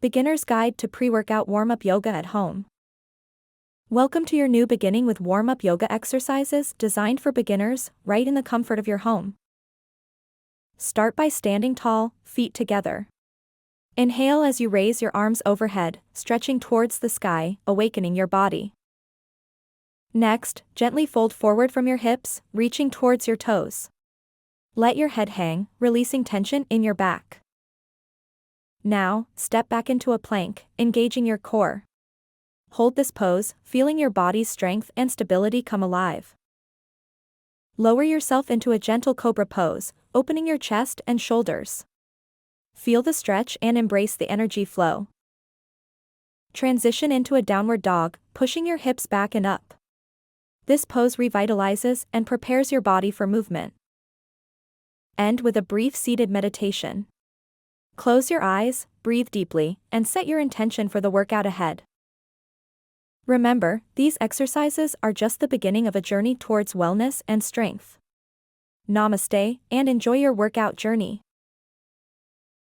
Beginner's Guide to Pre-Workout Warm-Up Yoga at Home. Welcome to your new beginning with warm-up yoga exercises designed for beginners, right in the comfort of your home. Start by standing tall, feet together. Inhale as you raise your arms overhead, stretching towards the sky, awakening your body. Next, gently fold forward from your hips, reaching towards your toes. Let your head hang, releasing tension in your back. Now, step back into a plank, engaging your core. Hold this pose, feeling your body's strength and stability come alive. Lower yourself into a gentle cobra pose, opening your chest and shoulders. Feel the stretch and embrace the energy flow. Transition into a downward dog, pushing your hips back and up. This pose revitalizes and prepares your body for movement. End with a brief seated meditation. Close your eyes, breathe deeply, and set your intention for the workout ahead. Remember, these exercises are just the beginning of a journey towards wellness and strength. Namaste, and enjoy your workout journey.